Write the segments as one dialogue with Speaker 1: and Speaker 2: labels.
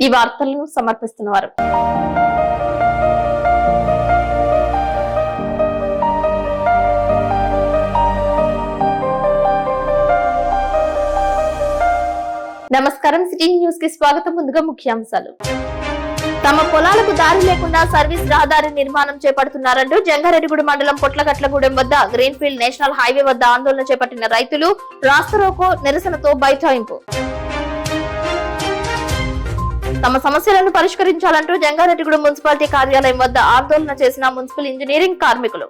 Speaker 1: ఈ వార్తలను సమర్పిస్తున్నారు. నమస్కారం, సిటీ న్యూస్ కి స్వాగతం. ముందుగా ముఖ్యాంశాలు. తమ పొలాలకు దారి లేకుండా సర్వీస్ రహదారి నిర్మాణం చేపడుతున్నారంటూ జంగారెడ్డిగూడెం మండలం పొట్లగట్లగూడెం వద్ద గ్రీన్ఫీల్డ్ నేషనల్ హైవే వద్ద ఆందోళన చేపట్టిన రైతులు రాస్తారోకో నిరసనతో బైఠాయింపు. తమ సమస్యలను పరిష్కరించాలంటూ జంగారెడ్డిగూడెం మున్సిపాలిటీ కార్యాలయం వద్ద ఆందోళన చేసిన మున్సిపల్ ఇంజనీరింగ్ కార్మికులు.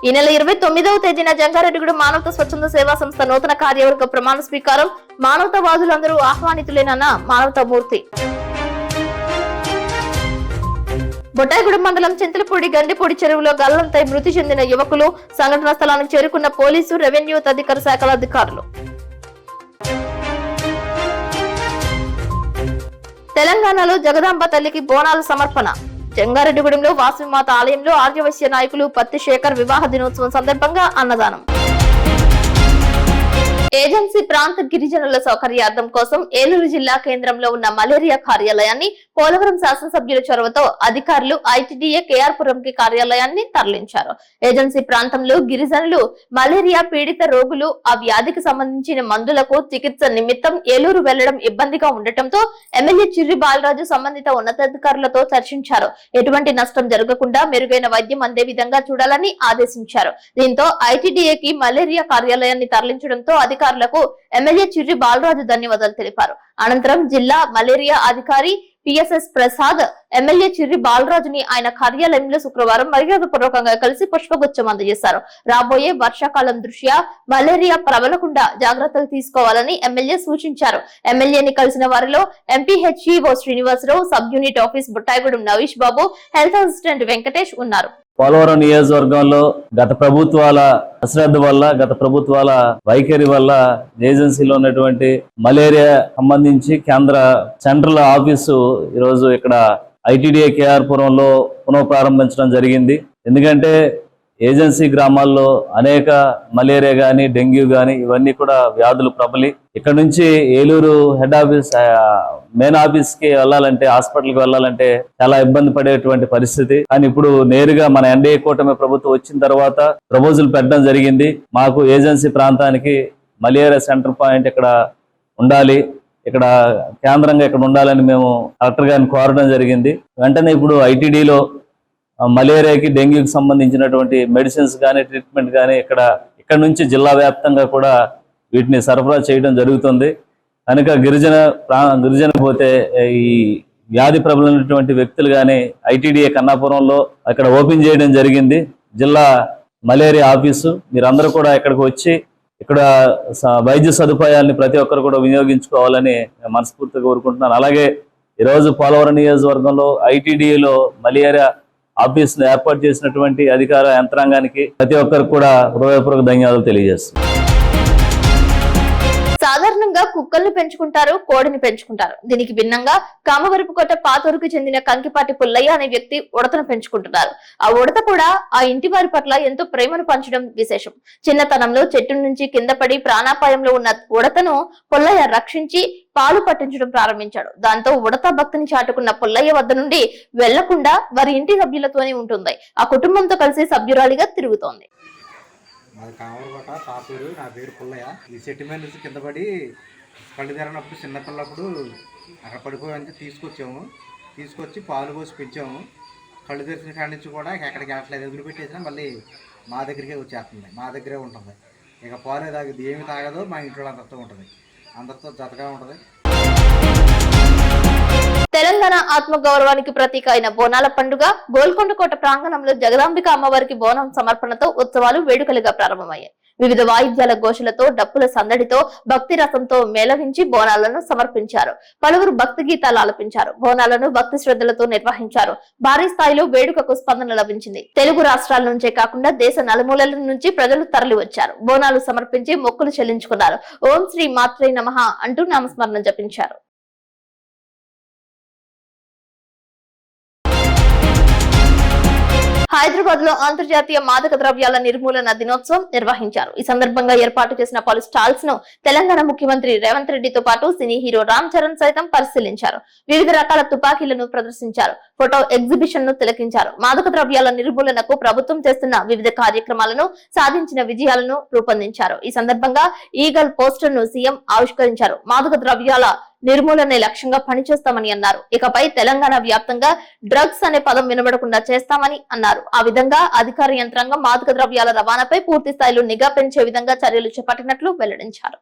Speaker 1: ఈ నెల 29వ తేదీన జంగారెడ్డిగూడెం మానవతా స్వచ్ఛంద సేవా సంస్థ నూతన కార్యవర్గ ప్రమాణ స్వీకారం. మానవతావాదులందరూ ఆహ్వానితులేనన్న మానవతామూర్తి. బొట్టాయిగూడెం మండలం చింతలపూడి గండిపూడి చెరువులో గల్లంతై మృతి చెందిన యువకులు. సంఘటన స్థలానికి చేరుకున్న పోలీసు, రెవెన్యూ తదితర శాఖల అధికారులు. తెలంగాణలో జగదాంబ తల్లికి బోనాల సమర్పణ. జంగారెడ్డిగూడెంలో వాసవిమాత ఆలయంలో ఆర్యవైశ్య నాయకులు పత్తి శేఖర్ వివాహ దినోత్సవం సందర్భంగా అన్నదానం. ఏజెన్సీ ప్రాంత గిరిజనుల సౌకర్యార్థం కోసం ఏలూరు జిల్లా కేంద్రంలో ఉన్న మలేరియా కార్యాలయాన్ని పోలవరం శాసనసభ్యుల చొరవతో అధికారులు ఐటీడీఏ కేఆర్పురంకి కార్యాలయాన్ని తరలించారు. ఏజెన్సీ ప్రాంతంలో గిరిజనులు మలేరియా పీడిత రోగులు ఆ వ్యాధికి సంబంధించిన మందులకు చికిత్స నిమిత్తం ఏలూరు వెళ్లడం ఇబ్బందిగా ఉండటంతో ఎమ్మెల్యే చిర్రి బాలరాజు సంబంధిత ఉన్నతాధికారులతో చర్చించారు. ఎటువంటి నష్టం జరగకుండా మెరుగైన వైద్యం అందే విధంగా చూడాలని ఆదేశించారు. దీంతో ఐటీడీఏకి మలేరియా కార్యాలయాన్ని తరలించడంతో అధికారులకు ఎమ్మెల్యే చిర్రి బాలరాజు ధన్యవాదాలు తెలిపారు. అనంతరం జిల్లా మలేరియా అధికారి పిఎస్ఎస్ ప్రసాద్ ఎమ్మెల్యే చిర్రి బాలరాజుని ఆయన కార్యాలయంలో శుక్రవారం మర్యాదపూర్వకంగా కలిసి పుష్పగుచ్చం అందజేశారు. రాబోయే వర్షాకాలం దృష్ట్యా మలేరియా ప్రబలకుండా జాగ్రత్తలు తీసుకోవాలని ఎమ్మెల్యే సూచించారు. ఎమ్మెల్యేని కలిసిన వారిలో MPHEO Srinivasarao, sub unit office Buttayagudem Navish Babu, health assistant Venkatesh ఉన్నారు.
Speaker 2: పోలవరం నియోజకవర్గంలో గత ప్రభుత్వాల అశ్రద్ధ వల్ల, గత ప్రభుత్వాల వైఖరి వల్ల ఏజెన్సీలో ఉన్నటువంటి మలేరియా సంబంధించి కేంద్ర సెంట్రల్ ఆఫీసు ఈరోజు ఇక్కడ ఐటీడీఏ కేఆర్పురంలో పునఃప్రారంభించడం జరిగింది. ఎందుకంటే ఏజెన్సీ గ్రామాల్లో అనేక మలేరియా గాని, డెంగ్యూ గాని ఇవన్నీ కూడా వ్యాధులు ప్రబలి ఇక్కడ నుంచి Eluru head office main office కి వెళ్ళాలంటే, హాస్పిటల్కి వెళ్ళాలంటే చాలా ఇబ్బంది పడేటువంటి పరిస్థితి. కానీ ఇప్పుడు నేరుగా మన ఎన్డీఏ కూటమి ప్రభుత్వం వచ్చిన తర్వాత ప్రపోజల్ పెట్టడం జరిగింది. మాకు ఏజెన్సీ ప్రాంతానికి మలేరియా సెంటర్ పాయింట్ ఇక్కడ ఉండాలి, ఇక్కడ కేంద్రంగా ఇక్కడ ఉండాలని మేము కలెక్టర్ గారిని కోరడం జరిగింది. వెంటనే ఇప్పుడు ఐటీడీలో మలేరియాకి, డెంగ్యూకి సంబంధించినటువంటి మెడిసిన్స్ కానీ, ట్రీట్మెంట్ కానీ ఇక్కడ నుంచి జిల్లా వ్యాప్తంగా కూడా వీటిని సరఫరా చేయడం జరుగుతుంది. కనుక గిరిజన పోతే ఈ వ్యాధి ప్రబలినటువంటి వ్యక్తులు కానీ ఐటీడీఏ కన్నాపురంలో అక్కడ ఓపెన్ చేయడం జరిగింది జిల్లా మలేరియా ఆఫీసు. మీరందరూ కూడా ఇక్కడికి వచ్చి ఇక్కడ వైద్య సదుపాయాలని ప్రతి ఒక్కరు కూడా వినియోగించుకోవాలని మనస్ఫూర్తిగా కోరుకుంటున్నాను. అలాగే ఈరోజు పోలవరం నియోజకవర్గంలో ఐటీడీఏలో మలేరియా ఆఫీసును ఏర్పాటు చేసినటువంటి అధికార యంత్రాంగానికి ప్రతి ఒక్కరికి కూడా హృదయపూర్వక ధన్యవాదాలు తెలియజేస్తున్నాను.
Speaker 1: సాధారణంగా కుక్కల్ని పెంచుకుంటారు, కోడిని పెంచుకుంటారు. దీనికి భిన్నంగా కామవరపుకోట పాతూరుకు చెందిన కంకిపాటి పుల్లయ్య అనే వ్యక్తి ఉడతను పెంచుకుంటున్నారు. ఆ ఉడత కూడా ఆ ఇంటి వారి పట్ల ఎంతో ప్రేమను పంచడం విశేషం. చిన్నతనంలో చెట్టు నుంచి కింద పడి ప్రాణాపాయంలో ఉన్న ఉడతను పుల్లయ్య రక్షించి పాలు పట్టించడం ప్రారంభించాడు. దాంతో ఉడత భక్తిని చాటుకున్న పుల్లయ్య వద్ద నుండి వెళ్లకుండా వారి ఇంటి సభ్యులతోనే ఉంటుంది. ఆ కుటుంబంతో కలిసి సభ్యురాలిగా తిరుగుతోంది.
Speaker 3: మాది కామరకోట పాతూరు. నా పేరు పుల్లయ్య. ఈ చెట్టు మీద నుంచి కింద పడి కళ్ళు తెరనప్పుడు, చిన్నపిల్లప్పుడు అక్కడ పడిపోయానికి తీసుకొచ్చి పాలు పోసి పెంచాము. కళ్ళు తెరిచిన కాడి నుంచి కూడా ఎక్కడికి వెళ్ళట్లేదు, వదిలిపెట్టేసినా మళ్ళీ మా దగ్గరికే వచ్చేస్తుంది, మా దగ్గరే ఉంటుంది. ఇక పాలే తాగదు, ఏమి తాగదో మా ఇంట్లో అందరితో ఉంటుంది, అందరితో జతగా ఉంటుంది.
Speaker 1: తెలంగాణ ఆత్మగౌరవానికి ప్రతీక అయిన బోనాల పండుగ గోల్కొండకోట ప్రాంగణంలో జగదాంబిక అమ్మవారికి బోనం సమర్పణతో ఉత్సవాలు వేడుకలుగా ప్రారంభమయ్యాయి. వివిధ వాయిద్యాల ఘోషలతో, డప్పుల సందడితో, భక్తి రసంతో మేళవించి బోనాలను సమర్పించారు. పలువురు భక్తి గీతాలు ఆలపించారు. బోనాలను భక్తి శ్రద్ధలతో నిర్వహించారు. భారీ స్థాయిలో వేడుకకు స్పందన లభించింది. తెలుగు రాష్ట్రాల నుంచే కాకుండా దేశ నలుమూలల నుంచి ప్రజలు తరలి వచ్చారు. బోనాలు సమర్పించి మొక్కులు చెల్లించుకున్నారు. ఓం శ్రీ మాత్రే నమః అంటూ నామస్మరణ జపించారు. హైదరాబాద్ లో అంతర్జాతీయ మాదక ద్రవ్యాల నిర్మూలన దినోత్సవం నిర్వహించారు. ఈ సందర్భంగా ఏర్పాటు చేసిన పలు స్టాల్స్ ను తెలంగాణ ముఖ్యమంత్రి రేవంత్ రెడ్డితో పాటు సినీ హీరో రామ్ చరణ్ సైతం పరిశీలించారు. వివిధ రకాల తుపాకీలను ప్రదర్శించారు. ఫోటో ఎగ్జిబిషన్ ను తిలకించారు. మాదక ద్రవ్యాల నిర్మూలనకు ప్రభుత్వం చేస్తున్న వివిధ కార్యక్రమాలను, సాధించిన విజయాలను రూపొందించారు. ఈ సందర్భంగా ఈగల్ పోస్టర్ ను సీఎం ఆవిష్కరించారు. మాదక ద్రవ్యాల నిర్మూలనే లక్ష్యంగా పనిచేస్తామని అన్నారు. ఇకపై తెలంగాణ వ్యాప్తంగా డ్రగ్స్ అనే పదం వినబడకుండా చేస్తామని అన్నారు. ఆ విధంగా అధికార యంత్రాంగం మాదక ద్రవ్యాల రవాణాపై పూర్తి స్థాయిలో నిఘా పెంచే విధంగా చర్యలు చేపట్టినట్లు వెల్లడించారు.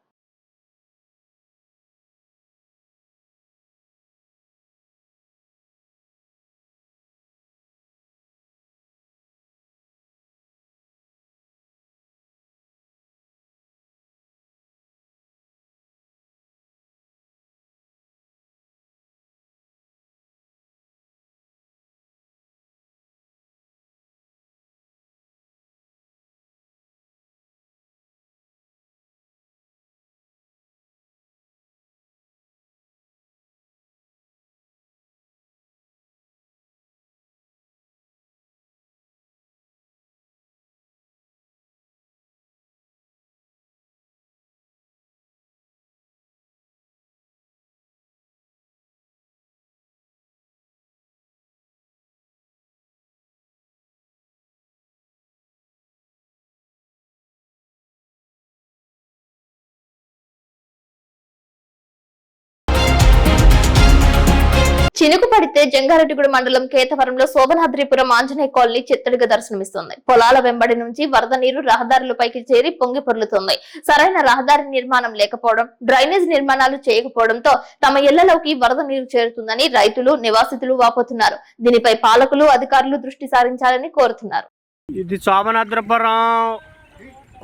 Speaker 1: చినుకు పడితే జంగారెడ్డిగూడ మండలం కేతవరంలో శోభనాద్రిపురం ఆంజనేయ కాలనీ చిత్తడిగా దర్శనమిస్తోంది. పొలాల వెంబడి నుంచి వరద నీరు రహదారులపైకి చేరి పొంగి పొర్లుతోంది. సరైన రహదారి నిర్మాణం లేకపోవడం, డ్రైనేజ్ నిర్మాణాలు చేయకపోవడంతో తమ ఇళ్లలోకి వరద నీరు చేరుతుందని రైతులు, నివాసితులు వాపోతున్నారు. దీనిపై పాలకులు, అధికారులు దృష్టి సారించాలని కోరుతున్నారు.
Speaker 4: ఇది శోభనాద్రిపురం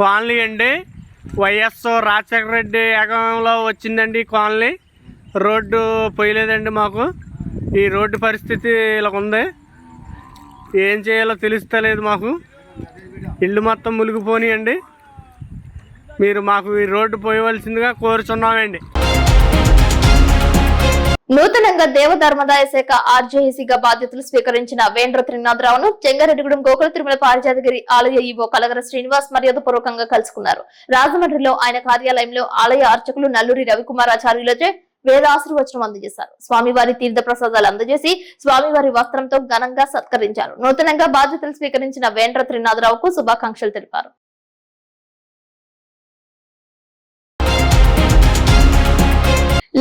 Speaker 4: కాలనీ అండి. వైఎస్ రాజశేఖర రెడ్డి ఏకంలో వచ్చిందండి ఈ కాలనీ. రోడ్డు పోయలేదండి మాకు. ఈ రోడ్డు పరిస్థితి ఇలా ఉంది. ఏం చేయాలో తెలుస్తలేదు మాకు. ఇల్లు మొత్తం మునిగిపోనియండి. మీరు మాకు ఈ రోడ్డు పోయవలసిందిగా కోరుచున్నామండి.
Speaker 1: నూతనంగా దేవధర్మదాయ శాఖ ఆర్జేసీగా బాధ్యతలు స్వీకరించిన వేంద్ర త్రినాథరావును చెంగారెడ్డిగూడెం గోకుల తిరుమల పారిజాతగిరి ఆలయ ఈవో కలగర శ్రీనివాస్ మర్యాదపూర్వకంగా కలుసుకున్నారు. రాజమండ్రిలో ఆయన కార్యాలయంలో ఆలయ అర్చకులు నల్లూరి రవికుమారాచార్యులచే వేదాశీర్వచనం అందజేశారు. స్వామివారి తీర్థ ప్రసాదాలు అందజేసి స్వామివారి వస్త్రంతో ఘనంగా సత్కరించారు. నూతనంగా బాధ్యతలు స్వీకరించిన వేంద్ర త్రినాథరావుకు శుభాకాంక్షలు తెలిపారు.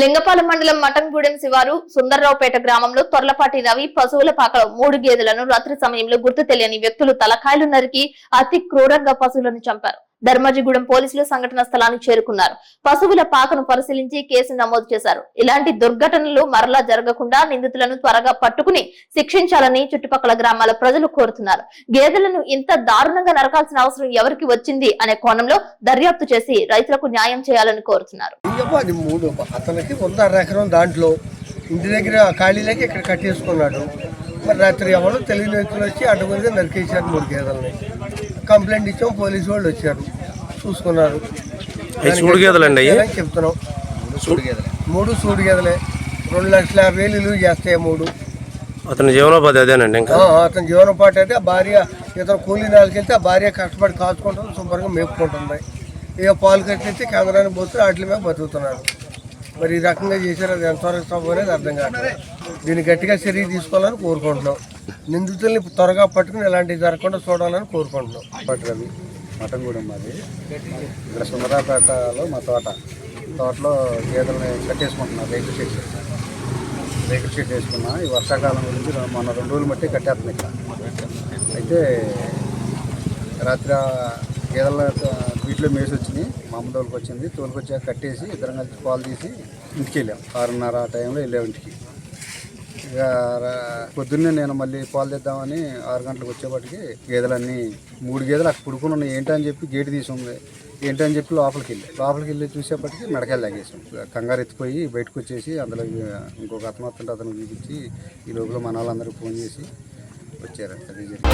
Speaker 1: లింగపాలెం మండలం మటన్గూడెం శివారు సుందర్రావుపేట గ్రామంలో తొర్లపాటి రవి పశువుల పాకలో 3 గేదెలను రాత్రి సమయంలో గుర్తు తెలియని వ్యక్తులు తలకాయలు నరికి అతి క్రూరంగా పశువులను చంపారు. ధర్మాజిగూడెం పోలీసులు సంఘటన స్థలానికి చేరుకున్నారు. పశువుల పాకను పరిశీలించి కేసు నమోదు చేశారు. ఇలాంటి దుర్ఘటనలు మరలా జరగకుండా నిందితులను త్వరగా పట్టుకుని శిక్షించాలని చుట్టుపక్కల గ్రామాల ప్రజలు కోరుతున్నారు. గేదెలను ఇంత దారుణంగా నరకాల్సిన అవసరం ఎవరికి వచ్చింది అనే కోణంలో దర్యాప్తు చేసి రైతులకు న్యాయం చేయాలని కోరుతున్నారు.
Speaker 5: అతనికి 1.5 ఎకరం దాంట్లో ఇంటి దగ్గర ఖాళీలకి ఇక్కడ కట్టేసుకున్నాడు. మరి రాత్రి ఎవరు తెలియని వ్యక్తులు వచ్చి అడ్డుగా నరికేశారు 3 గేదెలని. కంప్లైంట్ ఇచ్చాం, పోలీసు వాళ్ళు వచ్చారు, చూసుకున్నారు. చెప్తున్నాం 3 సూడి గేదెలే 2,50,000 విలువ చేస్తాయి 3.
Speaker 4: అతని జీవనోపాధి అదేనండి.
Speaker 5: అతని జీవనోపాధి అయితే భార్య ఇతను కూలీ నాలుగు వెళ్తే ఆ భార్య కష్టపడి కాచుకుంటుంది, శుభ్రంగా మేపుకుంటుంది. ఇక పాలు కట్టిస్తే కేంద్రానికి పోతే వాటి మీద బతుకుతున్నారు. మరి ఈ రకంగా చేశారు. అది ఎంతవరకు సభ అనేది అర్థం కాదు. దీన్ని గట్టిగా చర్య తీసుకోవాలని కోరుకుంటున్నాం. నిందితుల్ని త్వరగా పట్టుకుని ఇలాంటివి జరగకుండా చూడాలని కోరుకుంటున్నాం.
Speaker 6: రవి మటన్గూడెం మాది. ఇక్కడ సుందరాపేటలో మా తోటలో గేదెలని కట్టేసుకుంటున్నాం. రేకుల షెడ్ వేసుకున్నా. ఈ వర్షాకాలం గురించి మొన్న 2 రోజులు బట్టి కట్టేస్తున్నాం ఇక్కడ. అయితే రాత్రి గేదెల వీటిలో మేసి వచ్చినాయి. మా అమ్మ తోలుకొచ్చింది. తోలుకొచ్చాక కట్టేసి ఇద్దరం కలిసి పాలు తీసి ఇంటికి వెళ్ళాం. 6:30 ఆ టైంలో వెళ్ళాం ఇంటికి. ఇక పొద్దున్నే నేను మళ్ళీ పాలు తెద్దామని 6 గంటలకు వచ్చేప్పటికి గేదెలన్నీ 3 గేదెలు అక్కడ పుడుకుని ఉన్నాయి. ఏంటని చెప్పి గేటు తీసి ఉంది. ఏంటని చెప్పి లోపలికి వెళ్ళి చూసేప్పటికి మెడకాయలు లాగేసాం. కంగారు ఎత్తిపోయి బయటకు వచ్చేసి అందులో ఇంకొక అతను వస్తుంటే అతను చూపించి ఈ లోపల మన వాళ్ళందరికీ ఫోన్ చేసి వచ్చారు. అది జరిగింది.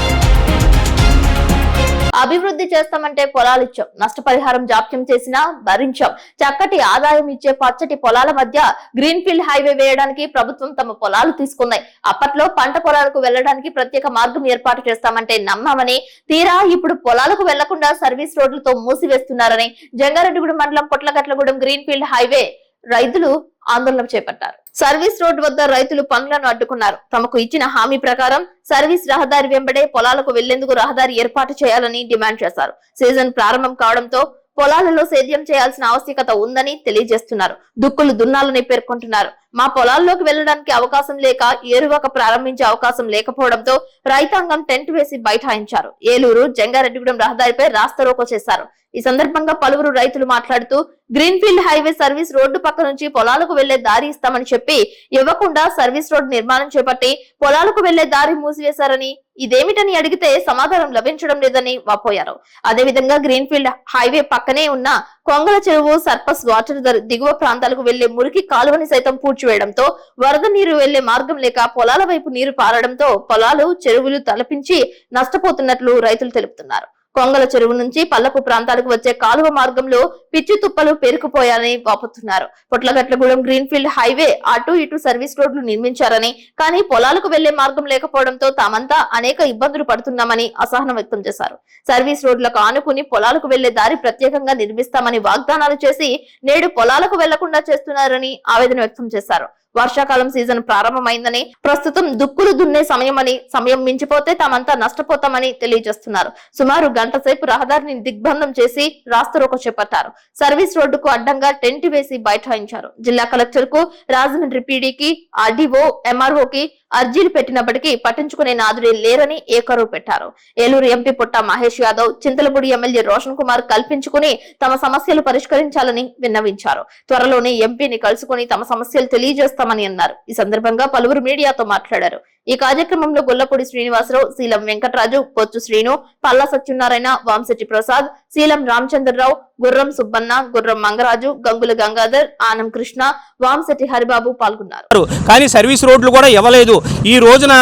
Speaker 1: అభివృద్ధి చేస్తామంటే పొలాలు ఇచ్చాం, నష్టపరిహారం జాప్యం చేసినా భరించాం, చక్కటి ఆదాయం ఇచ్చే పచ్చటి పొలాల మధ్య గ్రీన్ ఫీల్డ్ హైవే వేయడానికి ప్రభుత్వం తమ పొలాలు తీసుకుంది. అప్పట్లో పంట పొలాలకు వెళ్లడానికి ప్రత్యేక మార్గం ఏర్పాటు చేస్తామంటే నమ్మామని, తీరా ఇప్పుడు పొలాలకు వెళ్లకుండా సర్వీస్ రోడ్లతో మూసివేస్తున్నారని జంగారెడ్డిగూడెం మండలం పొట్లగట్లగూడెం గ్రీన్ ఫీల్డ్ హైవే రైతులు ఆందోళన చేపట్టారు. సర్వీస్ రోడ్డు వద్ద రైతులు పనులను అడ్డుకున్నారు. తమకు ఇచ్చిన హామీ ప్రకారం సర్వీస్ రహదారి వెంబడే పొలాలకు వెళ్లేందుకు రహదారి ఏర్పాటు చేయాలని డిమాండ్ చేశారు. సీజన్ ప్రారంభం కావడంతో పొలాలలో సేద్యం చేయాల్సిన ఆవశ్యకత ఉందని తెలియజేస్తున్నారు. దుక్కులు దున్నాలని పేర్కొంటున్నారు. మా పొలాల్లోకి వెళ్లడానికి అవకాశం లేక ఏరువాక ప్రారంభించే అవకాశం లేకపోవడంతో రైతాంగం టెంట్ వేసి బైఠాయించారు. ఏలూరు జంగారెడ్డిగూడెం రహదారిపై రాస్తారోకో చేశారు. ఈ సందర్భంగా పలువురు రైతులు మాట్లాడుతూ green field highway service road పక్క నుంచి పొలాలకు వెళ్లే దారి ఇస్తామని చెప్పి ఇవ్వకుండా సర్వీస్ రోడ్డు నిర్మాణం చేపట్టి పొలాలకు వెళ్లే దారి మూసివేశారని, ఇదేమిటని అడిగితే సమాధానం లభించడం లేదని వాపోయారు. అదేవిధంగా గ్రీన్ ఫీల్డ్ హైవే పక్కనే ఉన్న కొంగల చెరువు సర్పస్ వాటర్ దిగువ ప్రాంతాలకు వెళ్లే మురికి కాలువని సైతం పూడ్చివేయడంతో వరద నీరు వెళ్లే మార్గం లేక పొలాల వైపు నీరు పారడంతో పొలాలు చెరువులు తలపించి నష్టపోతున్నట్లు రైతులు తెలుపుతున్నారు. కొంగల చెరువు నుంచి పల్లపు ప్రాంతాలకు వచ్చే కాలువ మార్గంలో పిచ్చి తుప్పలు పేరుకుపోయారని వాపోతున్నారు. పొట్లగట్లగూడెం గ్రీన్ ఫీల్డ్ హైవే అటు ఇటు సర్వీస్ రోడ్లు నిర్మించారని, కానీ పొలాలకు వెళ్లే మార్గం లేకపోవడంతో తామంతా అనేక ఇబ్బందులు పడుతున్నామని అసహనం వ్యక్తం చేశారు. సర్వీస్ రోడ్లకు ఆనుకుని పొలాలకు వెళ్లే దారి ప్రత్యేకంగా నిర్మిస్తామని వాగ్దానాలు చేసి నేడు పొలాలకు వెళ్లకుండా చేస్తున్నారని ఆవేదన వ్యక్తం చేశారు. వర్షాకాలం సీజన్ ప్రారంభమైందని, ప్రస్తుతం దుక్కులు దున్నే సమయమని, సమయం మించిపోతే తామంతా నష్టపోతామని తెలియజేస్తున్నారు. సుమారు గంట సేపు రహదారిని దిగ్బంధం చేసి రాస్తారోకో చేపట్టారు. సర్వీస్ రోడ్డుకు అడ్డంగా టెంట్ వేసి బైఠాయించారు. జిల్లా కలెక్టర్ కు, రాజమండ్రి పీడీకి, ఆర్డీఓ, ఎంఆర్ఓకి అర్జీలు పెట్టినప్పటికీ పట్టించుకునే నాదుడే లేరని ఏకరువు పెట్టారు. ఏలూరు ఎంపీ పుట్ట మహేష్ యాదవ్, చింతలపూడి ఎమ్మెల్యే రోషన్ కుమార్ కల్పించుకుని తమ సమస్యలు పరిష్కరించాలని విన్నవించారు. త్వరలోనే ఎంపీని కలుసుకుని తమ సమస్యలు తెలియజేస్తామని అన్నారు. ఈ సందర్భంగా పలువురు మీడియాతో మాట్లాడారు. ఈ కార్యక్రమంలో గొల్లపూడి శ్రీనివాసరావు, శీలం వెంకటరాజు, పొత్తు శ్రీను, పల్లా సత్యనారాయణ, వాంశెట్టి ప్రసాద్, శీలం రామచంద్రరావు, గుర్రం సుబ్బన్న, గుర్రం మంగరాజు, గంగుల గంగాధర్, ఆనం కృష్ణ, వాంశెట్టి హరిబాబు పాల్గొన్నారు.
Speaker 4: కానీ సర్వీస్ రోడ్లు కూడా ఇవ్వలేదు. ఈ రోజున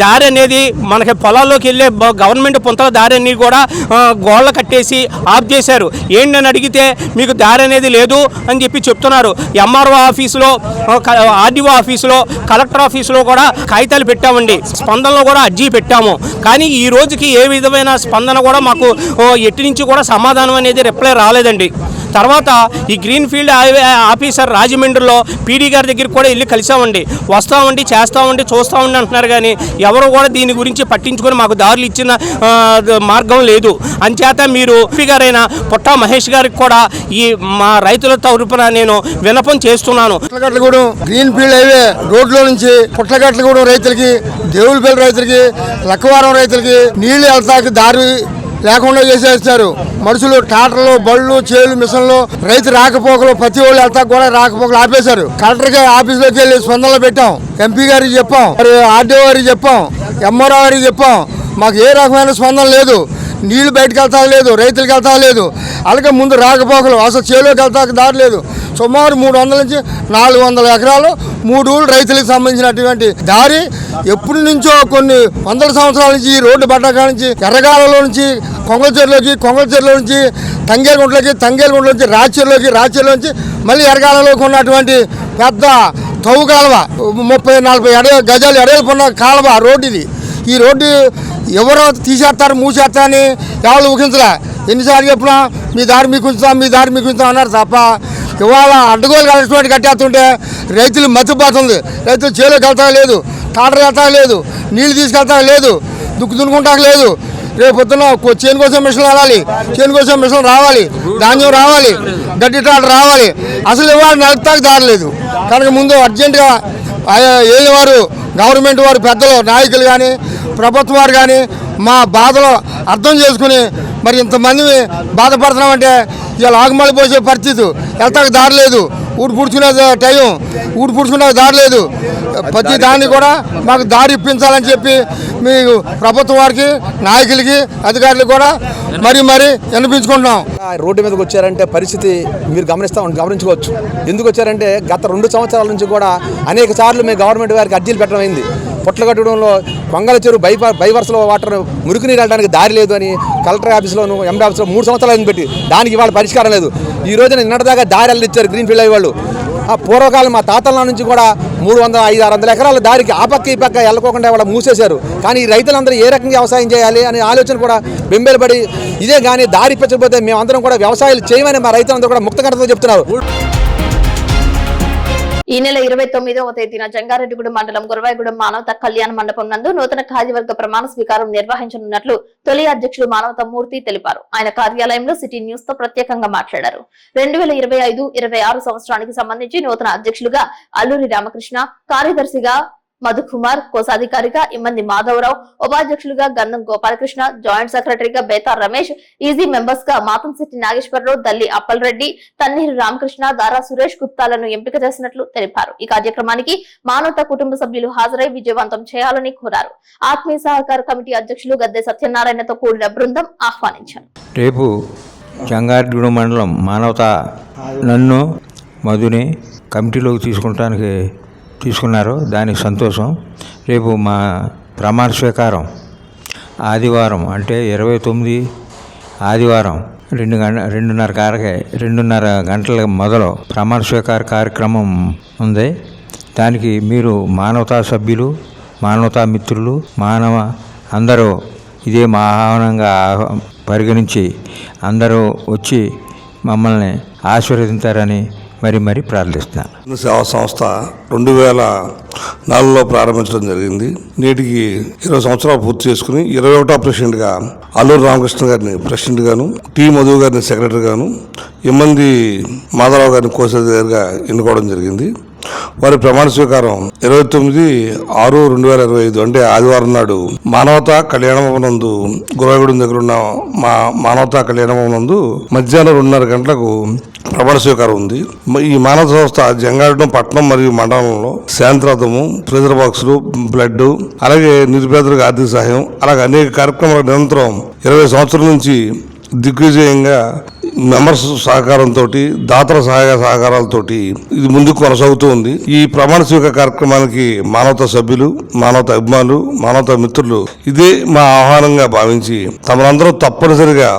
Speaker 4: దారి అనేది మనకి పొలాల్లోకి వెళ్ళే గవర్నమెంట్ పుంతల దారి అన్ని కూడా గోళ్ళ కట్టేసి ఆఫ్ చేశారు. ఏంటని అడిగితే మీకు దారి అనేది లేదు అని చెప్పి చెప్తున్నారు. ఎంఆర్ఓ ఆఫీసులో, ఆర్డీఓ ఆఫీసులో, కలెక్టర్ ఆఫీసులో కూడా కాగితాలు పెట్టామండి. స్పందనలో కూడా అర్జీ పెట్టాము. కానీ ఈ రోజుకి ఏ విధమైన స్పందన కూడా మాకు ఎట్టి నుంచి కూడా సమాధానం అనేది రిప్లై రాలేదండి. తర్వాత ఈ గ్రీన్ ఫీల్డ్ హైవే ఆఫీసర్ రాజమండ్రిలో పీడీ గారి దగ్గరికి కూడా వెళ్ళి కలిసామండి. వస్తామండి, చేస్తామండి, చూస్తామండి అంటున్నారు. కానీ ఎవరు కూడా దీని గురించి పట్టించుకొని మాకు దారులు ఇచ్చిన మార్గం లేదు. అంచేత మీరు ఎంపీ గారైన పుట్ట మహేష్ గారికి కూడా ఈ మా రైతుల తరపున నేను విన్నపం చేస్తున్నాను.
Speaker 5: పుట్లగట్లగూడెం గ్రీన్ ఫీల్డ్ హైవే రోడ్లో నుంచి పుట్లగట్లగూడెం రైతులకి, దేవులపల్లి రైతులకి, లక్కవరం రైతులకి నీళ్లు వెళ్తాకి దారి లేకుండా చేసేస్తారు. మనుషులు, ట్రాక్టర్లు, బళ్ళు, చేలు, మిషన్లు, రైతు రాకపోకలు, ప్రతి వాళ్ళు వెళ్తా కూడా రాకపోకలు ఆపేశారు. కలెక్టర్ ఆఫీస్లోకి వెళ్ళి స్పందనలు పెట్టాం. ఎంపీ గారికి చెప్పాం, ఆర్డీఓ గారికి చెప్పాం, ఎంఆర్ఓ గారికి చెప్పాం. మాకు ఏ రకమైన స్పందన లేదు. నీళ్లు బయటకు వెళ్తా లేదు, రైతులకు వెళ్తా లేదు. అలాగే ముందు రాకపోకలు, అసలు చేలోకి వెళ్తా దారి లేదు. సుమారు 300 నుంచి 400 ఎకరాలు 3 ఊళ్ళు రైతులకు సంబంధించినటువంటి దారి ఎప్పటి నుంచో కొన్ని వందల సంవత్సరాల నుంచి ఈ రోడ్డు పడ్డాక నుంచి ఎర్రగాలలో నుంచి కొంగల చెరువులో నుంచి తంగేలుగుంటలోకి నుంచి రాచెరులో నుంచి మళ్ళీ ఎర్రగాలలోకి ఉన్నటువంటి పెద్ద తవ్వు కాలువ 30-40 గజాలు ఎడల్పున్న కాలువ రోడ్డు ఇది. ఈ రోడ్డు ఎవరో తీసేస్తారు, మూసేస్తారని ఎవరు ఊహించలే. ఎన్నిసార్లు చెప్పినా మీ దారి మీకు ఉంచుతాం అన్నారు తప్ప ఇవాళ అడ్డగోలు కలెక్షన్ కట్టేస్తుంటే రైతులు మతిపోతుంది. రైతులు చేలోకి వెళ్తా లేదు, టాటర్ వెళ్తా లేదు, నీళ్లు తీసుకెళ్తా లేదు, దుక్కు దున్నుకుంటా లేదు. రేపు పొద్దున్న చేను కోసం మిషన్ వెళ్ళాలి, చేను కోసం మిషన్ రావాలి, ధాన్యం రావాలి, గడ్డి టాటర్ రావాలి. అసలు ఇవాళ నలుపుతాకి దారి లేదు. కనుక ముందు అర్జెంటుగా ఏళ్ళవారు, గవర్నమెంట్ వారు, పెద్దలు, నాయకులు కానీ, ప్రభుత్వం వారు కానీ మా బాధలు అర్థం చేసుకుని మరి ఇంతమంది బాధపడుతున్నామంటే ఇవాళ ఆగుమలి పోసే పరిస్థితి. వెళ్తాకు దారి లేదు, ఊరు పుడుచుకునే టైం, ఊరు పుడుచుకునే దారి లేదు. ప్రతి దాన్ని కూడా మాకు దారి ఇప్పించాలని చెప్పి మీకు ప్రభుత్వం వారికి, నాయకులకి, అధికారులకు కూడా మరీ వినిపించుకుంటున్నాం.
Speaker 7: రోడ్డు మీదకి వచ్చారంటే పరిస్థితి మీరు గమనించుకోవచ్చు. ఎందుకు వచ్చారంటే గత 2 సంవత్సరాల నుంచి కూడా అనేక సార్లు మేము గవర్నమెంట్ వారికి అర్జీలు పెట్టడం అయింది. పొట్లు కట్టడంలో కొంగల చెరువు బైవర్స్లో వాటర్ మురికి నీరు వెళ్ళడానికి దారి లేదు అని కలెక్టర్ ఆఫీస్లోను ఎండి ఆఫీస్లో 3 సంవత్సరాలు పెట్టి దానికి ఇవాళ పరిష్కారం లేదు. ఈ రోజున నిన్నటిదాకా దారి వెళ్ళిచ్చారు గ్రీన్ఫీల్డ్ అయ్యే వాళ్ళు. ఆ పూర్వకాలం మా తాతల నుంచి కూడా 300-500 ఎకరాల దారికి ఆ పక్క ఈ పక్క వెళ్ళకోకుండా వాళ్ళు మూసేశారు. కానీ ఈ రైతులందరూ ఏ రకంగా వ్యవసాయం చేయాలి అనే ఆలోచన కూడా బెంబేలుపడి ఇదే కానీ దారి పెంచకపోతే మేమందరం కూడా వ్యవసాయాలు చేయమని మా రైతులందరూ కూడా ముక్తకంఠంతో చెప్తున్నారు.
Speaker 1: ఈ నెల 29వ తేదీన జంగారెడ్డిగూడెం మండలం గురవాయిగూడెం మానవతా కళ్యాణ మండపం నందు నూతన కార్యవర్గ ప్రమాణ స్వీకారం నిర్వహించనున్నట్లు తొలి అధ్యక్షుడు మానవతా మూర్తి తెలిపారు. ఆయన కార్యాలయంలో సిటీ న్యూస్ తో ప్రత్యేకంగా మాట్లాడారు. 2025-26 సంవత్సరానికి సంబంధించి నూతన అధ్యక్షులుగా అల్లూరి రామకృష్ణ, కార్యదర్శిగా మధుకుమార్, కోశాధికారిగా ఇమ్మంది మాధవరావు, ఉపాధ్యక్షులుగా గన్నం గోపాలకృష్ణ, జాయింట్ సెక్రటరీగా బేతార్ రమేష్, ఈజీ మెంబర్స్ గా మాతంశెట్టి నాగేశ్వరరావు, దల్లి అప్పల్ రెడ్డి, తన్నీరు రామకృష్ణ, దారా సురేష్ గుప్తాలను ఎంపిక చేసినట్లు తెలిపారు. ఈ కార్యక్రమానికి మానవతా కుటుంబ సభ్యులు హాజరై విజయవంతం చేయాలని కోరారు. ఆత్మీయ సహకార కమిటీ అధ్యక్షులు గద్దె సత్యనారాయణతో కూడిన బృందం ఆహ్వానించారు.
Speaker 8: రేపు జంగారెడ్డిగూడెం మండలం మానవతా నన్ను మధుని కమిటీలోకి తీసుకున్నారు. దానికి సంతోషం. రేపు మా ప్రమాణ స్వీకారం ఆదివారం అంటే 29 ఆదివారం 2:30 గంటల మొదలు ప్రమాణ స్వీకార కార్యక్రమం ఉంది. దానికి మీరు మానవతా సభ్యులు, మానవతా మిత్రులు, అందరూ ఇదే మా ఆహ్వానంగా పరిగణించి అందరూ వచ్చి మమ్మల్ని ఆశీర్వదించారని మరీ ప్రార్థిస్తున్నాను.
Speaker 9: సేవా సంస్థ 2004లో ప్రారంభించడం జరిగింది. నేటికి 20 సంవత్సరాలు పూర్తి చేసుకుని 21వ ప్రెసిడెంట్గా అల్లూరి రామకృష్ణ గారిని ప్రెసిడెంట్ గాను, టి మధు గారిని సెక్రటరీ గాను, ఇమ్మంది మాధవరావు గారిని కోశాధికారిగా ఎన్నుకోవడం జరిగింది. వారి ప్రమాణ స్వీకారం 29/6/2025 అంటే ఆదివారం నాడు మానవతా కళ్యాణమందు గురవాయిగూడెం దగ్గర ఉన్న మానవతా కళ్యాణమందు మధ్యాహ్నం 2:30 గంటలకు ప్రమాణ స్వీకారం ఉంది. ఈ మానవ సంస్థ జంగారెడ్డిగూడెం పట్టణం మరియు మండలంలో శాంతిరథము, ప్రెజర్ బాక్సులు, బ్లడ్, అలాగే నిరుపేదలకు ఆర్థిక సహాయం, అలాగే అనేక కార్యక్రమాల నిరంతరం 20 సంవత్సరాల నుంచి దిగ్విజయంగా మెంబర్స్ సహకారంతో, దాతల సహకారాలతో ఇది ముందుకు కొనసాగుతూ ఉంది. ఈ ప్రమాణ స్వీకార కార్యక్రమానికి మానవతా సభ్యులు, మానవతా అభిమానులు, మానవతా మిత్రులు ఇదే మా ఆహ్వానంగా భావించి తమరందరూ తప్పనిసరిగా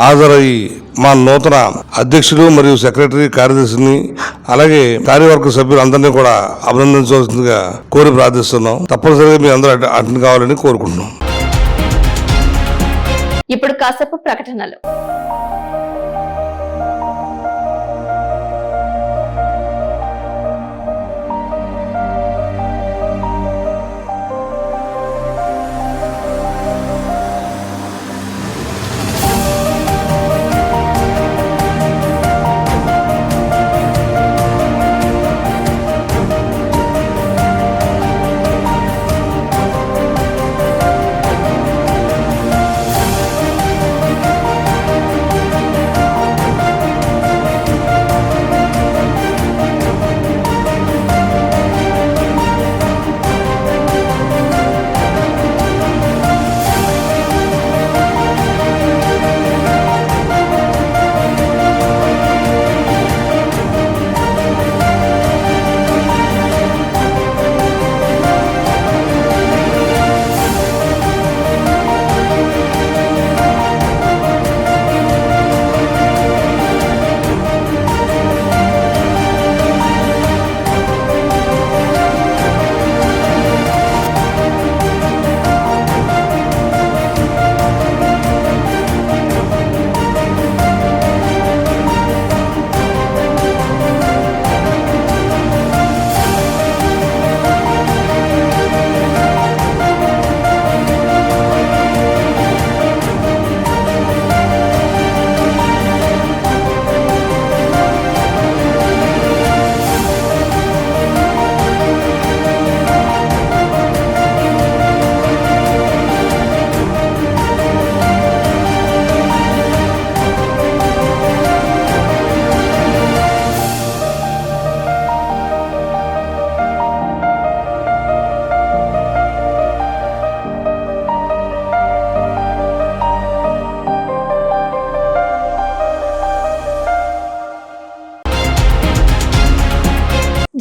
Speaker 9: హాజరయ్యి మా నూతన అధ్యక్షుడు మరియు సెక్రటరీ, కార్యదర్శిని, అలాగే కార్యవర్గ సభ్యులందరినీ కూడా అభినందించవలసిందిగా కోరి ప్రార్థిస్తున్నాం. తప్పనిసరిగా మీ అందరూ అటెండ్ కావాలని కోరుకుంటున్నాం.
Speaker 1: ఇప్పుడు కాసేపు ప్రకటనలు.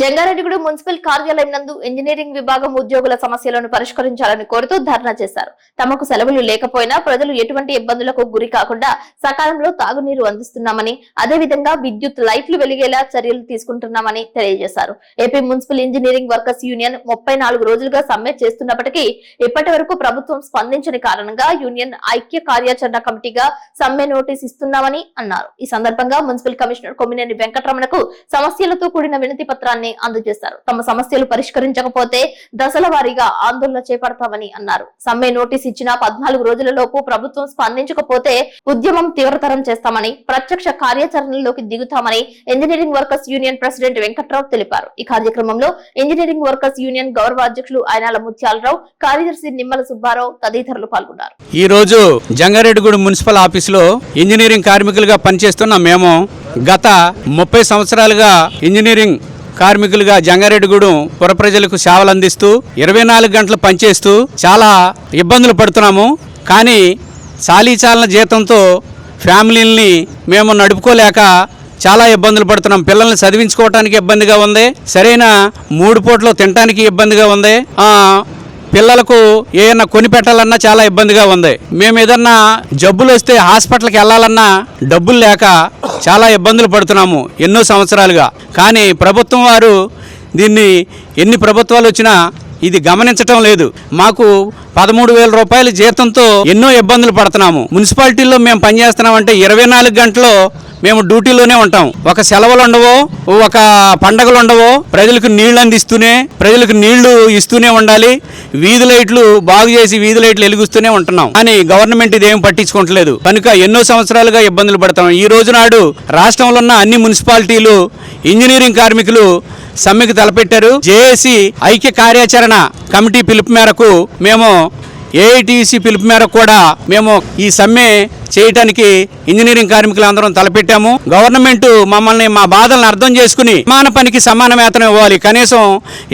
Speaker 1: జంగారెడ్డిగూడెం మున్సిపల్ కార్యాలయం నందు ఇంజనీరింగ్ విభాగం ఉద్యోగుల సమస్యలను పరిష్కరించాలని కోరుతూ ధర్నా చేశారు. తమకు సెలవులు లేకపోయినా ప్రజలు ఎటువంటి ఇబ్బందులకు గురి కాకుండా సకాలంలో తాగునీరు అందిస్తున్నామని, అదేవిధంగా విద్యుత్ లైట్లు వెలిగేలా చర్యలు తీసుకుంటున్నామని తెలియజేశారు. AP municipal engineering workers union 34 రోజులుగా సమ్మె చేస్తున్నప్పటికీ ఇప్పటి వరకు ప్రభుత్వం స్పందించని కారణంగా యూనియన్ ఐక్య కార్యాచరణ కమిటీగా సమ్మె నోటీస్ ఇస్తున్నామని అన్నారు. ఈ సందర్భంగా మున్సిపల్ కమిషనర్ కొమ్మినేని వెంకటరమణకు సమస్యలతో కూడిన వినతి పత్రాన్ని అందజేశారు. తమ సమస్యలు పరిష్కరించకపోతే దశల వారీగా ఆందోళన చేపడతామని అన్నారు. సమ్మె నోటీస్ ఇచ్చిన 14 రోజులలోపు ప్రభుత్వం స్పందించకపోతే ఉద్యమం తీవ్రతరం చేస్తామని, ప్రత్యక్ష కార్యాచరణలోకి దిగుతామని engineering workers union president Venkatrao తెలిపారు. ఈ కార్యక్రమంలో ఇంజనీరింగ్ వర్కర్స్ యూనియన్ గౌరవ అధ్యక్షులు ఆయనాల ముత్యాలరావు, కార్యదర్శి నిమ్మల సుబ్బారావు తదితరులు పాల్గొన్నారు.
Speaker 4: ఈ రోజు జంగారెడ్డిగూడెం మున్సిపల్ ఆఫీసులో ఇంజనీరింగ్ కార్మికులుగా పనిచేస్తున్న మేము గత 30 సంవత్సరాలుగా ఇంజనీరింగ్ కార్మికులుగా జంగారెడ్డిగూడెం పుర ప్రజలకు సేవలు అందిస్తూ 24 గంటలు పనిచేస్తూ చాలా ఇబ్బందులు పడుతున్నాము. కానీ చాలీచాలన జీతంతో ఫ్యామిలీని మేము నడుపుకోలేక చాలా ఇబ్బందులు పడుతున్నాం. పిల్లల్ని చదివించుకోవడానికి ఇబ్బందిగా ఉంది, సరైన 3 పూటలు తినడానికి ఇబ్బందిగా ఉంది, పిల్లలకు ఏదైనా కొని పెట్టాలన్నా చాలా ఇబ్బందిగా ఉంది. మేము ఏదన్నా జబ్బులు వస్తే హాస్పిటల్కి వెళ్ళాలన్నా డబ్బులు లేక చాలా ఇబ్బందులు పడుతున్నాము ఎన్నో సంవత్సరాలుగా. కానీ ప్రభుత్వం వారు దీన్ని ఎన్ని ప్రభుత్వాలు వచ్చినా ఇది గమనించటం లేదు. మాకు 13,000 రూపాయల జీతంతో ఎన్నో ఇబ్బందులు పడుతున్నాము. మున్సిపాలిటీలో మేము పనిచేస్తున్నామంటే 24 గంటలు మేము డ్యూటీలోనే ఉంటాం. ఒక సెలవులు ఉండవో, ఒక పండగలు ఉండవో, ప్రజలకు నీళ్లు అందిస్తూనే, ప్రజలకు నీళ్లు ఇస్తూనే ఉండాలి. వీధి లైట్లు బాగు చేసి వీధి లైట్లు వెలిగిస్తూనే ఉంటున్నాం. కానీ గవర్నమెంట్ ఇదేం పట్టించుకోవట్లేదు. కనుక ఎన్నో సంవత్సరాలుగా ఇబ్బందులు పడతాం. ఈ రోజు నాడు రాష్ట్రంలో ఉన్న అన్ని మున్సిపాలిటీలు ఇంజనీరింగ్ కార్మికులు సమ్మెకు తలపెట్టారు. జేఏసీ ఐక్య కార్యాచరణ కమిటీ పిలుపు మేరకు మేము ఏఐటీసీ పిలుపు మేరకు కూడా మేము ఈ సమ్మె చేయటానికి ఇంజనీరింగ్ కార్మికులందరం తలపెట్టాము. గవర్నమెంట్ మమ్మల్ని మా బాధలను అర్థం చేసుకుని సమాన పనికి సమాన వేతనం ఇవ్వాలి. కనీసం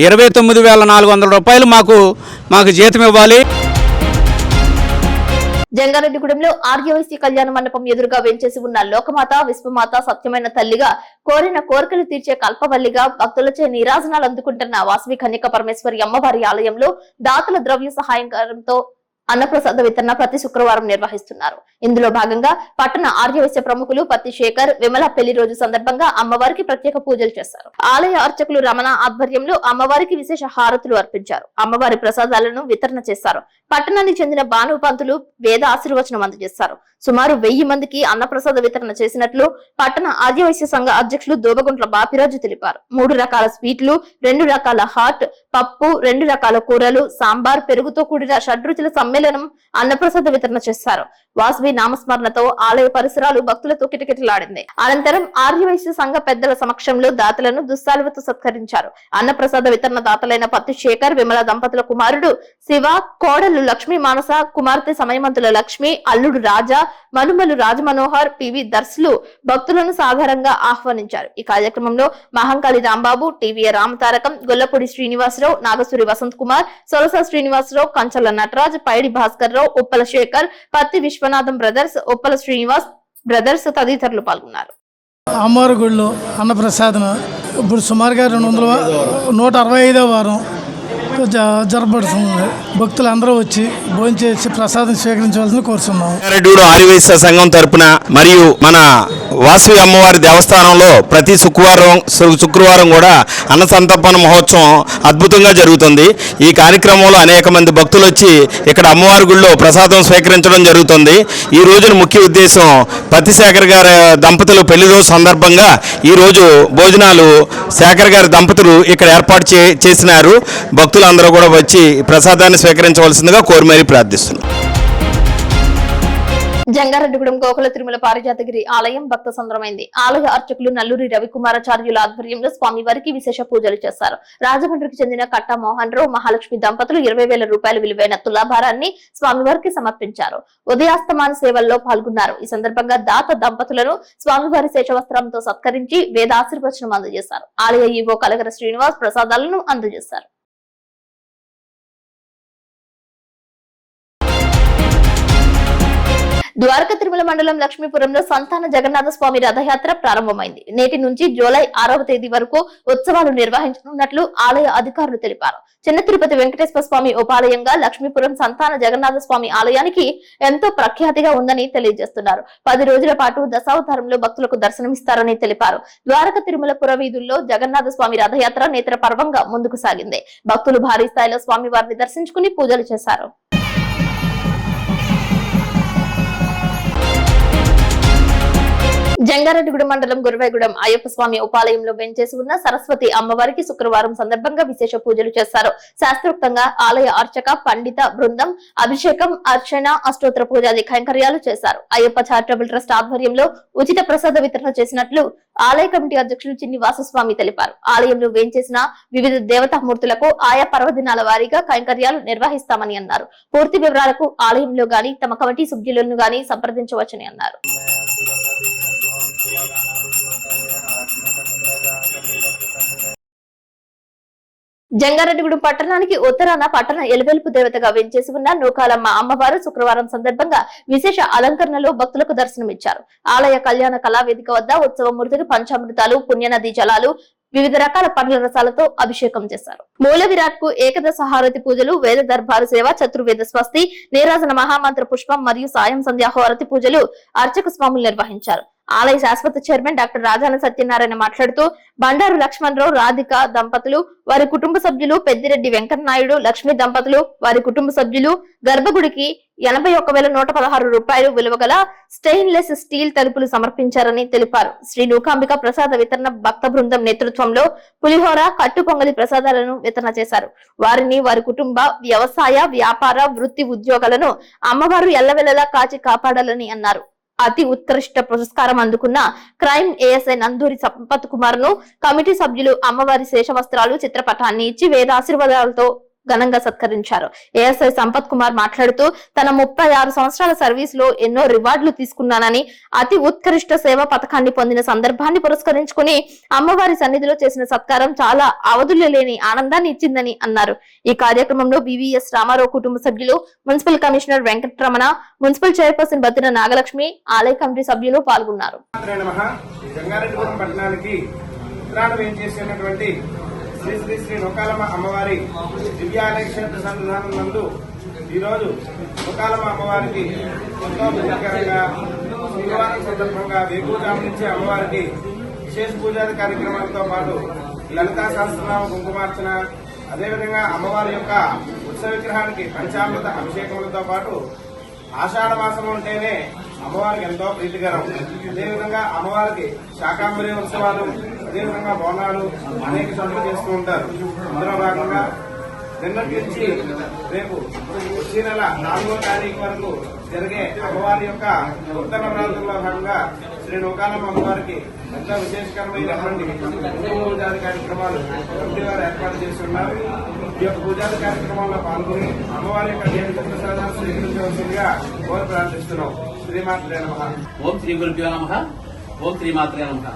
Speaker 4: 29,400 రూపాయలు మాకు జీతం ఇవ్వాలి.
Speaker 1: జంగారెడ్డిగూడెంలో ఆర్యవైశ్య కళ్యాణ మండపం ఎదురుగా వెంచేసి ఉన్న లోకమాత, విశ్వమాత, సత్యమైన తల్లిగా, కోరిన కోరికలు తీర్చే కల్పవల్లిగా భక్తులచే నీరాజనాలు అందుకుంటున్న వాసవి కన్యక పరమేశ్వరి అమ్మవారి ఆలయంలో దాతల ద్రవ్య సహాయంతో అన్నప్రసాద వితరణ ప్రతి శుక్రవారం నిర్వహిస్తున్నారు. ఇందులో భాగంగా పట్టణ ఆర్యవైశ్య ప్రముఖులు పత్తి శేఖర్, విమల పెళ్లి రోజు సందర్భంగా అమ్మవారికి ప్రత్యేక పూజలు చేశారు. ఆలయ అర్చకులు రమణ ఆధ్వర్యంలో అమ్మవారికి విశేష హారతులు అర్పించారు. అమ్మవారి ప్రసాదాలను వితరణ చేశారు. పట్టణానికి చెందిన భాను పంతులు వేద ఆశీర్వచనం అందజేశారు. సుమారు 1000 మందికి అన్నప్రసాద వితరణ చేసినట్లు పట్టణ ఆర్యవైశ్య సంఘ అధ్యక్షులు దోబగుంట్ల బాపిరాజు తెలిపారు. 3 రకాల స్వీట్లు, 2 రకాల హాట్, పప్పు, 2 రకాల కూరలు, సాంబార్, పెరుగుతో కూడిన షడ్రుచుల సమ్మేళనం అన్నప్రసాద వితరణ చేశారు. వాసవి నామస్మరణతో ఆలయ పరిసరాలు భక్తులతో కిటకిటలాడింది. అనంతరం ఆర్యవైశ్య సంఘ పెద్దల సమక్షంలో దాతలను దుస్సాలువతో సత్కరించారు. అన్నప్రసాద వితరణ దాతలైన పత్తి శేఖర్, విమల దంపతుల కుమారుడు శివ, కోడలు లక్ష్మీ మానస, కుమార్తె సమయమంతుల లక్ష్మి, అల్లుడు రాజా, మనుమలు రాజమనోహర్, పివి దర్శులు భక్తులను సాధారణంగా ఆహ్వానించారు. ఈ కార్యక్రమంలో మహంకాళి రాంబాబు, టీవీఏ రామతారకం, గొల్లపూడి శ్రీనివాసరావు, నాగసూరి వసంత్ కుమార్, సొలస శ్రీనివాసరావు, కంచల నటరాజ్, పైడి భాస్కర్ రావు, ఉప్పల శేఖర్, పత్తి విశ్వనాథం బ్రదర్స్, ఉప్పల శ్రీనివాస్ బ్రదర్స్ తదితరులు పాల్గొన్నారు.
Speaker 10: అమ్మవారి గుడిలో అన్నప్రసాదం ఇప్పుడు సుమారుగా 165వ వారం జరపబడుతుంది. భక్తులు అందరూ వచ్చి భోంచేసి ప్రసాదం స్వీకరించవలసింది కోరుతున్నాం.
Speaker 11: జంగారెడ్డిగూడెం ఆర్యవైశ్య సంఘం తరపున మరియు మన వాసవి అమ్మవారి దేవస్థానంలో ప్రతి శుక్రవారం కూడా అన్న సంతర్పణ మహోత్సవం అద్భుతంగా జరుగుతుంది. ఈ కార్యక్రమంలో అనేక మంది భక్తులు వచ్చి ఇక్కడ అమ్మవారి గుడిలో ప్రసాదం స్వీకరించడం జరుగుతుంది. ఈ రోజున ముఖ్య ఉద్దేశం పత్తి శేఖర్ గారి దంపతులు పెళ్లి రోజు సందర్భంగా ఈ రోజు భోజనాలు శేఖర్ గారి దంపతులు ఇక్కడ ఏర్పాటు చేసినారు. భక్తులందరూ కూడా వచ్చి ప్రసాదాన్ని స్వీకరించవలసిందిగా కోరి మరీ ప్రార్థిస్తున్నారు.
Speaker 1: జంగారెడ్డిగూడెం గోకుల తిరుమల పారిజాతగిరి ఆలయం భక్త సంద్రమైంది. ఆలయ అర్చకులు నల్లూరి రవికుమారాచార్యుల ఆధ్వర్యంలో స్వామివారికి విశేష పూజలు చేశారు. రాజమండ్రికి చెందిన కట్టా మోహన్ రావు, మహాలక్ష్మి దంపతులు 20,000 రూపాయల విలువైన తులాభారాన్ని స్వామివారికి సమర్పించారు. ఉదయాస్తమాన సేవల్లో పాల్గొన్నారు. ఈ సందర్భంగా దాత దంపతులను స్వామివారి శేషవస్త్రంతో సత్కరించి వేదాశీర్వచనం అందజేశారు. ఆలయ ఈవో కలగర శ్రీనివాస్ ప్రసాదాలను అందజేశారు. ద్వారకా తిరుమల మండలం లక్ష్మీపురంలో సంతాన జగన్నాథ స్వామి రథయాత్ర ప్రారంభమైంది. నేటి నుంచి జూలై 6వ తేదీ వరకు ఉత్సవాలు నిర్వహించనున్నట్లు ఆలయ అధికారులు తెలిపారు. చిన్న తిరుపతి వెంకటేశ్వర స్వామి ఉపాలయంగా లక్ష్మీపురం సంతాన జగన్నాథ స్వామి ఆలయానికి ఎంతో ప్రఖ్యాతిగా ఉందని తెలియజేస్తున్నారు. 10 రోజుల పాటు దశావతారంలో భక్తులకు దర్శనమిస్తారని తెలిపారు. ద్వారకా తిరుమల పుర వీధుల్లో జగన్నాథ స్వామి రథయాత్ర నేత్ర పర్వంగా ముందుకు సాగింది. భక్తులు భారీ స్థాయిలో స్వామి వారిని దర్శించుకుని పూజలు చేశారు. జంగారెడ్డిగూడెం మండలం గురవైగూడెం అయ్యప్ప స్వామి ఉపాలయంలో వెంచేసి ఉన్న సరస్వతి అమ్మవారికి శుక్రవారం సందర్భంగా విశేష పూజలు చేశారు. శాస్త్రోక్తంగా ఆలయ అర్చక పండిత బృందం అభిషేకం, అర్చన, అష్టోత్తర పూజాది కైంకర్యాలు చేశారు. అయ్యప్ప చారిటబుల్ ట్రస్ట్ ఆధ్వర్యంలో ఉచిత ప్రసాద వితరణ చేసినట్లు ఆలయ కమిటీ అధ్యక్షులు చిన్ని వాసస్వామి తెలిపారు. ఆలయంలో వేంచేసిన వివిధ దేవతామూర్తులకు ఆయా పర్వదినాల వారీగా కైంకర్యాలు నిర్వహిస్తామని అన్నారు. పూర్తి వివరాలకు ఆలయంలో గాని తమ కమిటీ సభ్యులను గాని సంప్రదించవచ్చని అన్నారు. జంగారెడ్డిగూడెం పట్టణానికి ఉత్తరాన పట్టణ ఎలువెలుపు దేవతగా వెంచేసి ఉన్న నూకాలమ్మ అమ్మవారు శుక్రవారం సందర్భంగా విశేష అలంకరణలో భక్తులకు దర్శనమిచ్చారు. ఆలయ కళ్యాణ కళా వేదిక వద్ద ఉత్సవ మూర్తికి పంచామృతాలు, పుణ్యనది జలాలు, వివిధ రకాల పండ్ల రసాలతో అభిషేకం చేశారు. మూల విరాట్ కు ఏకదశ హారతి పూజలు, వేద దర్బారు సేవ, చతుర్వేద స్వస్తి, నీరాజన మహామంత్ర పుష్పం మరియు సాయం సంధ్యా హారతి పూజలు అర్చక స్వాములు నిర్వహించారు. ఆలయ శాశ్వత చైర్మన్ డాక్టర్ రాజాన సత్యనారాయణ మాట్లాడుతూ బండారు లక్ష్మణరావు, రాధిక దంపతులు, వారి కుటుంబ సభ్యులు, పెద్దిరెడ్డి వెంకటనాయుడు, లక్ష్మీ దంపతులు, వారి కుటుంబ సభ్యులు గర్భగుడికి 81,116 రూపాయలు విలువ గల స్టెయిన్లెస్ స్టీల్ తలుపులు సమర్పించారని తెలిపారు. శ్రీ నూకాంబిక ప్రసాద వితరణ భక్త బృందం నేతృత్వంలో పులిహోర, కట్టు పొంగలి ప్రసాదాలను వితరణ చేశారు. వారిని, వారి కుటుంబ, వ్యవసాయ, వ్యాపార, వృత్తి ఉద్యోగాలను అమ్మవారు ఎల్లవెల్లలా కాచి కాపాడాలని అన్నారు. అతి ఉత్కృష్ట పురస్కారం అందుకున్న క్రైమ్ ఏఎస్ఐ నందూరి సంపత్ కుమార్ ను కమిటీ సభ్యులు అమ్మవారి శేషవస్త్రాలు, చిత్రపటాన్ని ఇచ్చి వేద ఆశీర్వాదాలతో ఘనంగా సత్కరించారు. ఏఎస్ఐ సంపత్ కుమార్ మాట్లాడుతూ తన 36 సంవత్సరాల సర్వీస్ లో ఎన్నో రివార్డులు తీసుకున్నానని, అతి ఉత్కృష్ట సేవ పథకాన్ని పొందిన సందర్భాన్ని పురస్కరించుకుని అమ్మవారి సన్నిధిలో చేసిన సత్కారం చాలా అవధులు లేని ఆనందాన్ని ఇచ్చిందని అన్నారు. ఈ కార్యక్రమంలో బివిఎస్ రామారావు కుటుంబ సభ్యులు, municipal commissioner Venkataramana, municipal chairperson Battina Nagalakshmi, ఆలయ కమిటీ సభ్యులు పాల్గొన్నారు.
Speaker 12: శ్రీ శ్రీ శ్రీ నూకాలమ్మ అమ్మవారి దివ్యాలయ క్షేత్ర సన్నిధానం నందు ఈరోజు నూకాలమ్మ అమ్మవారికి ఎంతో ప్రీతికరంగా శుక్రవారం సందర్భంగా వేకువజాము నుంచి అమ్మవారికి విశేష పూజాది కార్యక్రమాలతో పాటు లలితా సహస్రనామ కుంకుమార్చన, అదేవిధంగా అమ్మవారి యొక్క ఉత్సవ విగ్రహానికి పంచామృత అభిషేకములతో పాటు ఆషాఢ మాసం ఉంటేనే అమ్మవారికి ఎంతో ప్రీతికరం. అదేవిధంగా అమ్మవారికి శాకాంబరి ఉత్సవాలు, అదేవిధంగా బోనాలు అనేక చోట్ల చేస్తూ ఉంటారు. అందులో భాగంగా నిన్నటి నుంచి రేపు వచ్చే నెల 4వ తారీఖు వరకు జరిగే అమ్మవారి యొక్క ఉత్తర నవరాత్రుల్లో భాగంగా శ్రీ నూకాలమ్మ అమ్మవారికి ఎంతో విశేషకరమైనటువంటి పూజాది కార్యక్రమాలు కమిటీ వారు ఏర్పాటు చేస్తున్నారు. ఈ యొక్క పూజాది కార్యక్రమాల్లో పాల్గొని అమ్మవారి యొక్క దేవి ప్రసాదాలు స్వీకరించవలసిందిగా కోరి ప్రార్థిస్తున్నాం. శ్రీమాత్రే నమః.
Speaker 13: ఓం శ్రీ గురుభ్యో నమః. ఓం శ్రీమాత్రే నమః.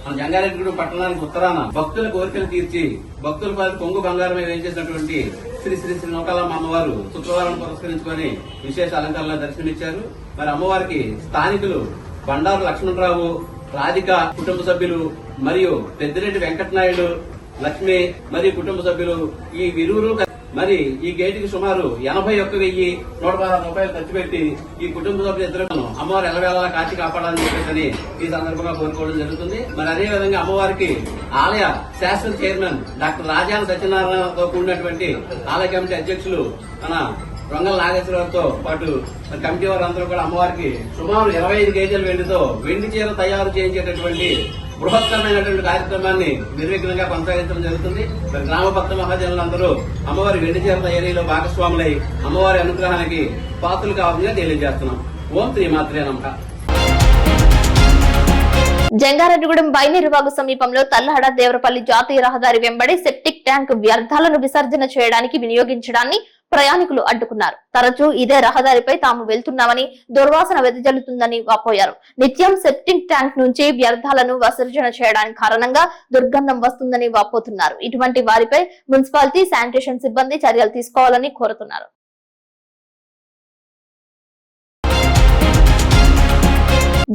Speaker 13: మన జంగారెడ్డిగూడెం పట్టణానికి ఉత్తరాన భక్తుల కోరికలు తీర్చి భక్తుల పాలి కొంగు బంగారమే వేయించేసినటువంటి శ్రీ శ్రీ శ్రీ నూకాలమ్మ అమ్మవారు శుక్రవారం పురస్కరించుకొని విశేష అలంకరణలో దర్శనమిచ్చారు. మరి అమ్మవారికి స్థానికులు బండారు లక్ష్మణరావు, రాధిక కుటుంబ సభ్యులు మరియు పెద్దిరెడ్డి వెంకటనాయుడు, లక్ష్మి మరియు కుటుంబ సభ్యులు ఈ విరువురు మరి ఈ గేటుకి సుమారు 81,116 రూపాయలు ఖర్చు పెట్టి ఈ కుటుంబ సభ్యులు ఇద్దరు అమ్మవారు ఎలవేళలా కాచి కాపాడాలని చెప్పేసి ఈ సందర్భంగా కోరుకోవడం జరుగుతుంది. మరి అదేవిధంగా అమ్మవారికి ఆలయ శాశ్వత చైర్మన్ డాక్టర్ రాజాన సత్యనారాయణతో కూడినటువంటి ఆలయ కమిటీ అధ్యక్షులు మన రొంగల నాగేశ్వరరావుతో పాటు కమిటీ వారందరూ కూడా అమ్మవారికి సుమారు 25 కేజీల వెండితో వెండి చీర తయారు చేయించేటటువంటి బృహత్తరమైనటువంటి కార్యక్రమాన్ని నిర్విఘ్నంగా కొనసాగించడం జరుగుతుంది. మరి గ్రామ భక్త మహాజనులందరూ అమ్మవారి వెండి చీర తయారీలో భాగస్వాములై అమ్మవారి అనుగ్రహానికి పాత్రలు కావాలని తెలియజేస్తున్నాం. ఓం శ్రీమాత్రే నమః.
Speaker 1: జంగారెడ్డిగూడెం బైనేరువాగు సమీపంలో తల్లహడ దేవరపల్లి జాతీయ రహదారి వెంబడి సెప్టిక్ ట్యాంక్ వ్యర్థాలను విసర్జన చేయడానికి వినియోగించడాన్ని ప్రయాణికులు అడ్డుకున్నారు. తరచూ ఇదే రహదారిపై తాము వెళ్తున్నామని, దుర్వాసన వెదజల్లుతుందని వాపోయారు. నిత్యం సెప్టిక్ ట్యాంక్ నుంచి వ్యర్థాలను విసర్జన చేయడానికి కారణంగా దుర్గంధం వస్తుందని వాపోతున్నారు. ఇటువంటి వారిపై మున్సిపాలిటీ, శానిటేషన్ సిబ్బంది చర్యలు తీసుకోవాలని కోరుతున్నారు.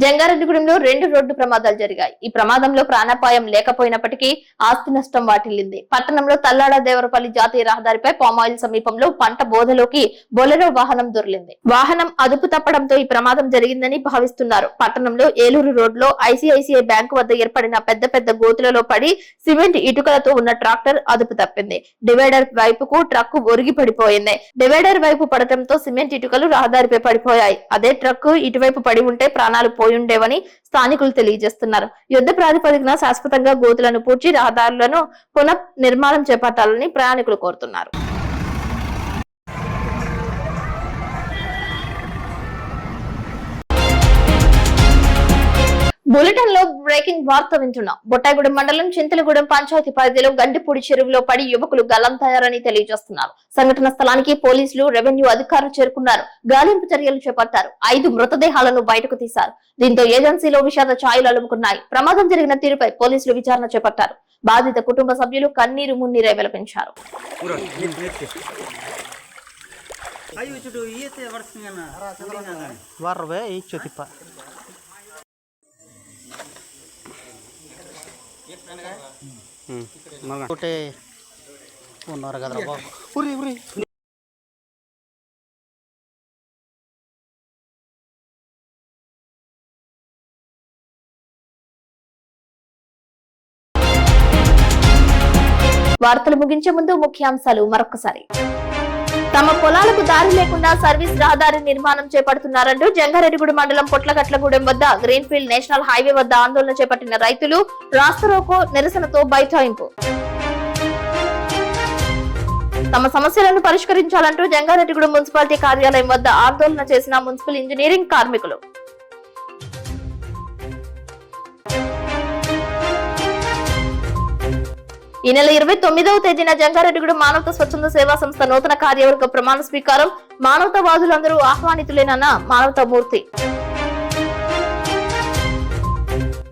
Speaker 1: జంగారెడ్డిగూడెంలో 2 రోడ్డు ప్రమాదాలు జరిగాయి. ఈ ప్రమాదంలో ప్రాణాపాయం లేకపోయినప్పటికీ ఆస్తి నష్టం వాటిల్లింది. పట్టణంలో తల్లాడ దేవరపల్లి జాతీయ రహదారిపై పామాయిల్ సమీపంలో పంట బోధలోకి బొలెరో వాహనం దొర్లింది. వాహనం అదుపు తప్పడంతో ఈ ప్రమాదం జరిగిందని భావిస్తున్నారు. పట్టణంలో ఏలూరు రోడ్లో ఐసిఐసిఐ బ్యాంకు వద్ద ఏర్పడిన పెద్ద పెద్ద గోతులలో పడి సిమెంట్ ఇటుకలతో ఉన్న ట్రాక్టర్ అదుపు తప్పింది. డివైడర్ వైపుకు ట్రక్కు ఒరిగి పడిపోయింది. డివైడర్ వైపు పడటంతో సిమెంట్ ఇటుకలు రహదారిపై పడిపోయాయి. అదే ట్రక్కు ఇటువైపు పడి ఉంటే ప్రాణాలు పోయుండేవని స్థానికులు తెలియజేస్తున్నారు. యుద్ధ ప్రాతిపదికన శాశ్వతంగా గోతులను పూడ్చి రహదారులను పునః నిర్మాణం చేపట్టాలని ప్రయాణికులు కోరుతున్నారు. బులెటిన్ లో బ్రేకింగ్ వార్త వింటున్నాం. బొట్టాయిగూడెం మండలం చింతలగూడెం పంచాయతీ పరిధిలో గండిపూడి చెరువులో పడి యువకులు గల్లంతయ్యారని తెలియజేస్తున్నారు. సంఘటన స్థలానికి పోలీసులు, రెవెన్యూ అధికారులు చేరుకున్నారు. గాలింపు చర్యలు చేపట్టారు. 5 మృతదేహాలను బయటకు తీశారు. దీంతో ఏజెన్సీలో విషాద ఛాయలు అలుముకున్నాయి. ప్రమాదం జరిగిన తీరుపై పోలీసులు విచారణ చేపట్టారు. బాధిత కుటుంబ సభ్యులు కన్నీరు మున్నీరే వెలిపించారు.
Speaker 5: ఉన్నారు కదా బాబు.
Speaker 1: వార్తలు ముగించే ముందు ముఖ్యాంశాలు మరొకసారి. తమ పొలాలకు దారి లేకుండా సర్వీస్ రహదారి నిర్మాణం చేపడుతున్నారంటూ జంగారెడ్డిగూడెం మండలం పొట్లగట్లగూడెం వద్ద గ్రీన్ఫీల్డ్ నేషనల్ హైవే వద్ద ఆందోళన చేపట్టిన రైతులు రాస్తారోకో నిరసనతో బైఠాయింపు. తమ సమస్యలను పరిష్కరించాలంటూ జంగారెడ్డిగూడెం మున్సిపాలిటీ కార్యాలయం వద్ద ఆందోళన చేసిన మున్సిపల్ ఇంజనీరింగ్ కార్మికులు. ఈ నెల 29వ తేదీన జంగారెడ్డిగూడెం మానవతా స్వచ్ఛంద సేవా సంస్థ నూతన కార్యవర్గ ప్రమాణ స్వీకారం. మానవతావాదులందరూ ఆహ్వానితులేనన్న మానవతామూర్తి.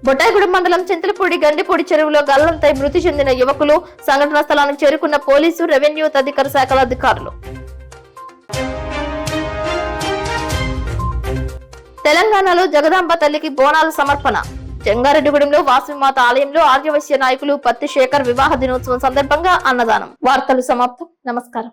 Speaker 1: బొట్టాయిగూడెం మండలం చింతలపూడి గండిపూడి చెరువులో గల్లంతై మృతి చెందిన యువకులు. సంఘటనా స్థలానికి చేరుకున్న పోలీసు, రెవెన్యూ తదితర శాఖల అధికారులు. తెలంగాణలో జగదాంబ తల్లికి బోనాల సమర్పణ. జంగారెడ్డిగూడెంలో వాసవిమాత ఆలయంలో ఆర్యవైశ్య నాయకులు పత్తి శేఖర్ వివాహ దినోత్సవం సందర్భంగా అన్నదానం. వార్తలు సమాప్తం. నమస్కారం.